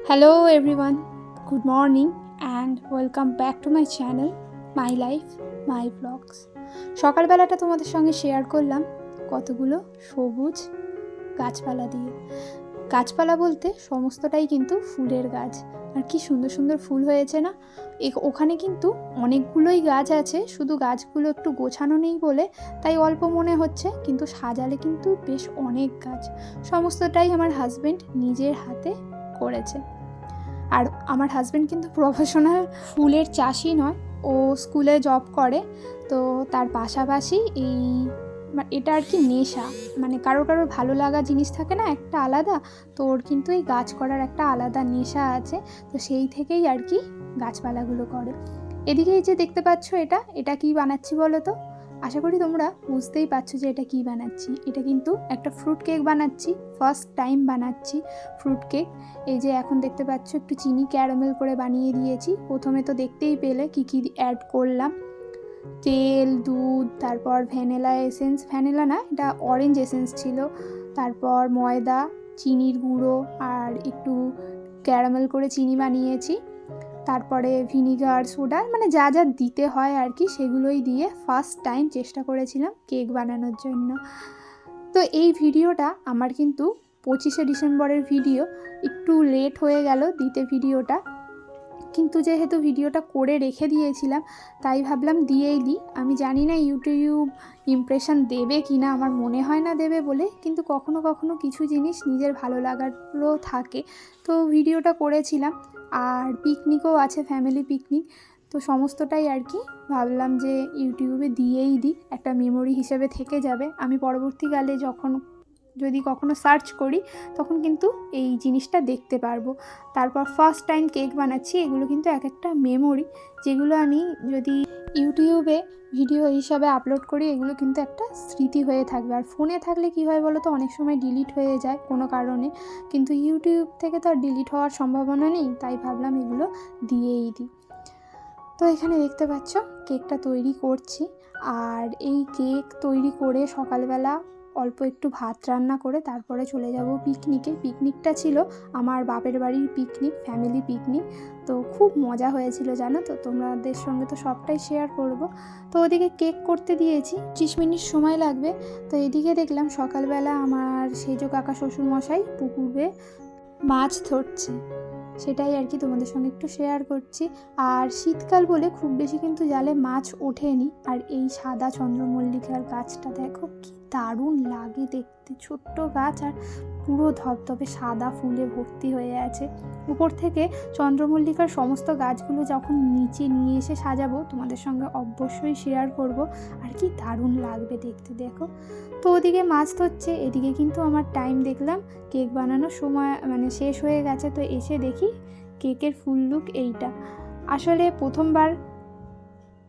Hello everyone, good morning and welcome back to my channel My Life My Vlogs। সকালবেলাটা তোমাদের সঙ্গে share করলাম কতগুলো সবুজ গাছপালা দিয়ে। গাছপালা বলতে সমস্তটাই কিন্তু ফুলের গাছ, আর কি সুন্দর সুন্দর ফুল হয়েছে না। ওখানে কিন্তু অনেকগুলোই গাছ আছে, শুধু গাছগুলো একটু গোছানো নেই বলে তাই অল্প মনে হচ্ছে, কিন্তু সাজালে কিন্তু বেশ অনেক গাছ। সমস্তটাই আমার হাজব্যান্ড নিজের হাতে করেছে। আর আমার হাজব্যান্ড কিন্তু প্রফেশনাল ফুলের চাষি নয়, ও স্কুলে জব করে, তো তার পাশাপাশি এটা আর কি নেশা, মানে কারোর ভালো লাগা জিনিস থাকে না একটা আলাদা, তো ওর কিন্তু এই গাছ করার একটা আলাদা নেশা আছে, তো সেই থেকেই আর কি গাছপালাগুলো করে। এদিকে এই যে দেখতে পাচ্ছ এটা কি বানাচ্ছি বলো তো? আশা করি তোমরা বুঝতেই পারছো যে এটা কি বানাচ্ছি। এটা কিন্তু একটা ফ্রুট কেক বানাচ্ছি, ফার্স্ট টাইম বানাচ্ছি ফ্রুট কেক। এই যে এখন দেখতে পাচ্ছ একটু চিনি ক্যারামেল করে বানিয়ে দিয়েছি। প্রথমে তো দেখতেই পেলে কি কি অ্যাড করলাম, তেল, দুধ, তারপর ভ্যানিলা এসেন্স, ভ্যানিলা না এটা অরেঞ্জ এসেন্স ছিল, তারপর ময়দা, চিনির গুঁড়ো আর একটু ক্যারামেল করে চিনি বানিয়েছি, তারপরে ভিনিগার, সোডা, মানে যা যা দিতে হয় আর কি সেগুলোই দিয়ে ফার্স্ট টাইম চেষ্টা করেছিলাম কেক বানানোর জন্য। তো এই ভিডিওটা আমার কিন্তু 25শে ডিসেম্বরের ভিডিও, একটু লেট হয়ে গেল দিতে ভিডিওটা, কিন্তু যেহেতু ভিডিওটা করে রেখে দিয়েছিলাম তাই ভাবলাম দিয়েই দিই। আমি জানি না ইউটিউব ইমপ্রেশন দেবে কি না, আমার মনে হয় না দেবে বলে, কিন্তু কখনো কখনো কিছু জিনিস নিজের ভালো লাগারও থাকে, তো ভিডিওটা করেছিলাম। আর পিকনিকও আছে, ফ্যামিলি পিকনিক, তো সমস্তটাই আর কি ভাবলাম যে ইউটিউবে দিয়েই দিই, একটা মেমোরি হিসেবে থেকে যাবে। আমি পরবর্তীকালে যদি কখনো সার্চ করি তখন কিন্তু এই জিনিসটা দেখতে পারবো। তারপর ফার্স্ট টাইম কেক বানাচ্ছি, এগুলো কিন্তু এক একটা মেমোরি, যেগুলো আমি যদি ইউটিউবে ভিডিও হিসাবে আপলোড করি এগুলো কিন্তু একটা স্মৃতি হয়ে থাকবে। আর ফোনে থাকলে কি হয় বলো তো, অনেক সময় ডিলিট হয়ে যায় কোনো কারণে, কিন্তু ইউটিউব থেকে তো আর ডিলিট হওয়ার সম্ভাবনা নেই, তাই ভাবলাম এগুলো দিয়েই দিই। তো এখানে দেখতে পাচ্ছ কেকটা তৈরি করছি, আর এই কেক তৈরি করে সকালবেলা অল্প একটু ভাত রান্না করে তারপরে চলে যাব পিকনিকে। পিকনিকটা ছিল আমার বাপের বাড়ির পিকনিক, ফ্যামিলি পিকনিক, তো খুব মজা হয়েছিল জানো তো, তোমাদের সঙ্গে তো সবটাই শেয়ার করব। তো ওদিকে কেক করতে দিয়েছি, 30 মিনিট সময় লাগবে। তো এদিকে দেখলাম সকালবেলা আমার সেজো কাকা শ্বশুরমশাই পুকুরে মাছ ধরছে, সেটাই আর কি তোমাদের সঙ্গে একটু শেয়ার করছি। আর শীতকাল বলে খুব বেশি কিন্তু জালে মাছ ওঠেনি। আর এই সাদা চন্দ্রমল্লিকার গাছটা দেখো কি দারুণ লাগে দেখতে, ছোট্ট গাছ আর পুরো ধবধবে সাদা ফুলে ভর্তি হয়ে আছে। উপর থেকে চন্দ্রমল্লিকার সমস্ত গাছগুলো যখন নিচে নিয়ে এসে সাজাবো তোমাদের সঙ্গে অবশ্যই শেয়ার করব, আর কি দারুণ লাগবে দেখতে। দেখো তো ওদিকে মাছ ধরছে, এদিকে কিন্তু আমার টাইম দেখলাম কেক বানানোর সময় মানে শেষ হয়ে গেছে। তো এসে দেখি কেকের ফুল লুক এইটা। আসলে প্রথমবার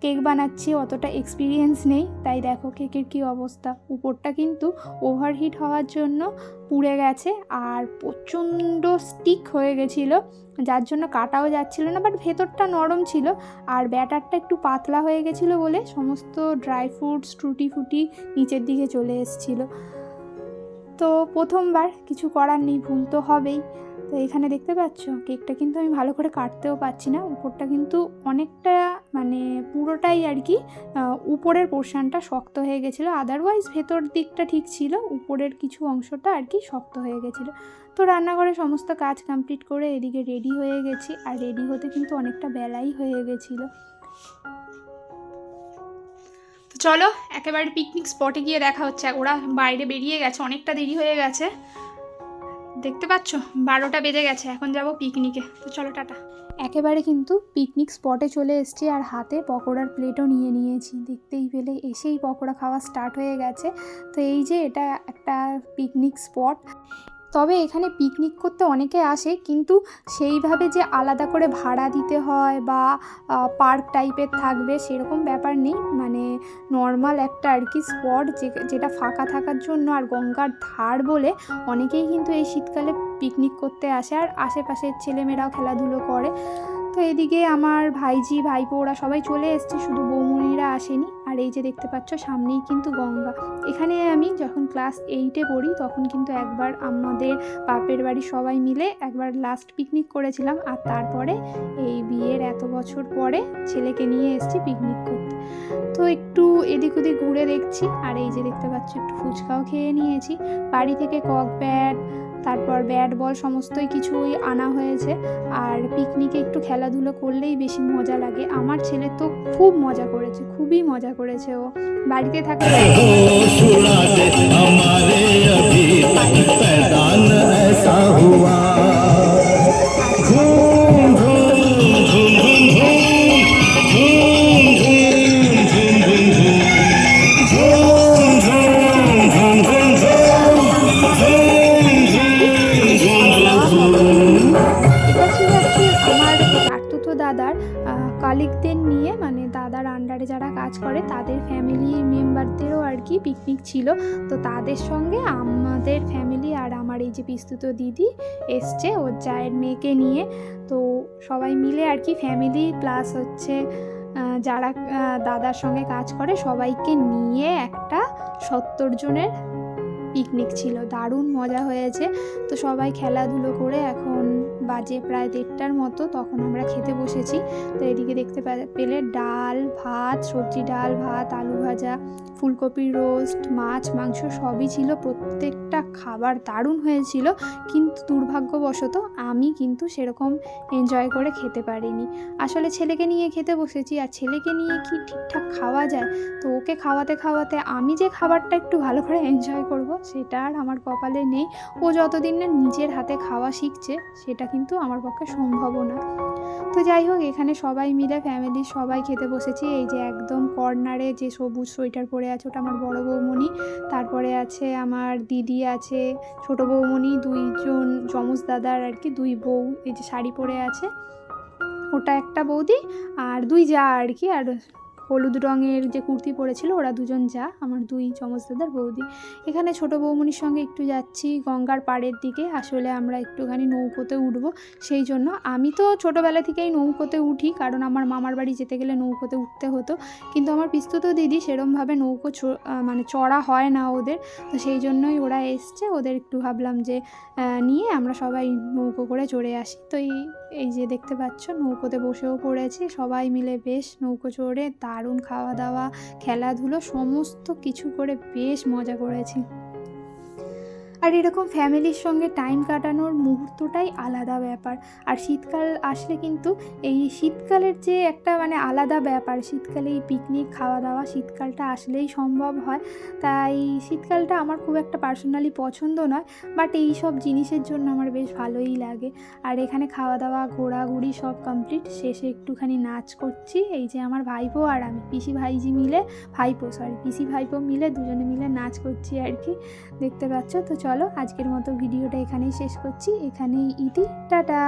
কেক বানাচ্ছি, অতটা এক্সপিরিয়েন্স নেই, তাই দেখো কেকের কি অবস্থা। উপরটা কিন্তু ওভারহিট হওয়ার জন্য পুড়ে গেছে আর প্রচণ্ড স্টিক হয়ে গেছিলো, যার জন্য কাটাও যাচ্ছিল না, বাট ভেতরটা নরম ছিল। আর ব্যাটারটা একটু পাতলা হয়ে গেছিলো বলে সমস্ত ড্রাই ফ্রুটস টুটি ফুটি নিচের দিকে চলে এসেছিলো। তো প্রথমবার, কিছু করার নেই, ভুল তো হবেই। তো এখানে দেখতে পাচ্ছ কেকটা কিন্তু আমি ভালো করে কাটতেও পারছি না, উপরটা কিন্তু অনেকটা মানে পুরোটাই আর কি উপরের পোর্শনটা শক্ত হয়ে গেছিলো, আদারওয়াইজ ভেতর দিকটা ঠিক ছিল, উপরের কিছু অংশটা আর কি শক্ত হয়ে গেছিলো। তো রান্নাঘরে সমস্ত কাজ কমপ্লিট করে এদিকে রেডি হয়ে গেছি, আর রেডি হতে কিন্তু অনেকটা বেলাই হয়ে গেছিলো। তো চলো একেবারে পিকনিক স্পটে গিয়ে দেখা হচ্ছে, ওরা বাইরে বেরিয়ে গেছে, অনেকটা দেরি হয়ে গেছে, দেখতে পাচ্ছ 12টা বেজে গেছে, এখন যাব পিকনিকে। তো চলো টাটা। একেবারে কিন্তু পিকনিক স্পটে চলে এসেছি, আর হাতে পকোড়ার প্লেটও নিয়ে নিয়েছি। দেখতেই পেলে এসেই পকোড়া খাওয়া স্টার্ট হয়ে গেছে। তো এই যে এটা একটা পিকনিক স্পট। তবে এখানে পিকনিক করতে অনেকে আসে, কিন্তু সেইভাবে যে আলাদা করে ভাড়া দিতে হয় বা পার্ক টাইপের থাকবে সেরকম ব্যাপার নেই। মানে নর্মাল একটা আর কি স্পট, যেটা ফাঁকা থাকার জন্য, আর গঙ্গার ধার বলে অনেকেই কিন্তু এই শীতকালে পিকনিক করতে আসে, আর আশেপাশের ছেলেমেয়েরাও খেলাধুলো করে। তো এদিকে আমার ভাইজি ভাইপো ওরা সবাই চলে এসছে, শুধু বৌমনিরা আসেনি। আর এই যে দেখতে পাচ্ছ সামনেই কিন্তু গঙ্গা। এখানে আমি যখন ক্লাস 8-এ পড়ি তখন কিন্তু একবার আমাদের বাপের বাড়ি সবাই মিলে একবার লাস্ট পিকনিক করেছিলাম, আর তারপরে এই বিয়ের এত বছর পরে ছেলেকে নিয়ে এসেছি পিকনিক করতে। তো একটু এদিক ওদিক ঘুরে দেখছি, আর এই যে দেখতে পাচ্ছ একটু ফুচকাও খেয়ে নিয়েছি। বাড়ি থেকে কক ব্যাট, তারপর ব্যাট বল সমস্তই কিছুই আনা হয়েছে। আর পিকনিকে একটু খেলাধুলো করলেই বেশি মজা লাগে। আমার ছেলে তো খুব মজা করেছে, খুবই মজা করেছে। ও বাড়িতে থাকে দাদার কালিগদের নিয়ে, মানে দাদার আন্ডারে যারা কাজ করে তাদের ফ্যামিলি মেম্বারদেরও আর কি পিকনিক ছিল। তো তাদের সঙ্গে আমাদের ফ্যামিলি আর আমার এই যে পিস্তুত দিদি এসছে ওর জায়ের মেয়েকে নিয়ে। তো সবাই মিলে আর কি ফ্যামিলি প্লাস হচ্ছে যারা দাদার সঙ্গে কাজ করে সবাইকে নিয়ে একটা 70 জনের পিকনিক ছিল। দারুণ মজা হয়েছে। তো সবাই খেলাধুলো করে এখন বাজে প্রায় 1:30টার মতো, তখন আমরা খেতে বসেছি। তো এদিকে দেখতে পেলে ডাল ভাত, সবজি ডাল ভাত, আলু ভাজা, ফুলকপির রোস্ট, মাছ মাংস সবই ছিল। প্রত্যেকটা খাবার দারুণ হয়েছিল, কিন্তু দুর্ভাগ্যবশত আমি কিন্তু সেরকম এনজয় করে খেতে পারিনি। আসলে ছেলেকে নিয়ে খেতে বসেছি, আর ছেলেকে নিয়ে কি ঠিকঠাক খাওয়া যায়? তো ওকে খাওয়াতে খাওয়াতে আমি যে খাবারটা একটু ভালো করে এনজয় করব সেটা আর আমার কপালে নেই। ও যতদিন না নিজের হাতে খাওয়া শিখছে সেটা কিন্তু আমার পক্ষে সম্ভব না। তো যাই হোক, এখানে সবাই মিলে ফ্যামিলি সবাই খেতে বসেছি। এই যে একদম কর্নারে যে সবুজ সোয়েটার পরে আছে ওটা আমার বড় বৌমনি, তারপরে আছে আমার দিদি আছে, ছোট বৌমনি, 2জন যমজ দাদার আর কি 2 বউ এই যে শাড়ি পরে আছে, ওটা একটা বৌদি, আর 2 যা আর কি। আর হলুদ রঙের যে কুর্তি পরেছিল ওরা 2জন যা, আমার 2 যমজ দাদার বৌদি। এখানে ছোট বৌমনির সঙ্গে একটু যাচ্ছি গঙ্গার পাড়ের দিকে। আসলে আমরা একটুখানি নৌকোতে উঠব, সেই জন্য। আমি তো ছোটোবেলা থেকেই নৌকোতে উঠি, কারণ আমার মামার বাড়ি যেতে গেলে নৌকোতে উঠতে হতো। কিন্তু আমার পিস্তুত দিদি সেরমভাবে নৌকো মানে চড়া হয় না ওদের, তো সেই জন্যই ওরা এসছে। ওদের একটু ভাবলাম যে নিয়ে আমরা সবাই নৌকো করে চড়ে আসি। তো এই যে দেখতে পাচ্ছ নৌকোতে বসেও পড়েছি, সবাই মিলে বেশ নৌকো চড়ে দারুণ খাওয়া দাওয়া খেলাধুলো সমস্ত কিছু করে বেশ মজা করেছি। আর এরকম ফ্যামিলির সঙ্গে টাইম কাটানোর মুহূর্তটাই আলাদা ব্যাপার। আর শীতকাল আসলে কিন্তু এই শীতকালের যে একটা মানে আলাদা ব্যাপার, শীতকালে এই পিকনিক খাওয়া দাওয়া শীতকালটা আসলেই সম্ভব হয়। তাই শীতকালটা আমার খুব একটা পার্সোনালি পছন্দ নয়, বাট এই সব জিনিসের জন্য আমার বেশ ভালোই লাগে। আর এখানে খাওয়া দাওয়া ঘোরাঘুরি সব কমপ্লিট, শেষে একটুখানি নাচ করছি। এই যে আমার ভাইপো আর আমি, পিসি ভাইপো মিলে 2জনে মিলে নাচ করছি আর কি, দেখতে পাচ্ছ। তো চলো আজকের মতো ভিডিওটা এখানেই শেষ করছি, এখানেই ইতি, টাটা।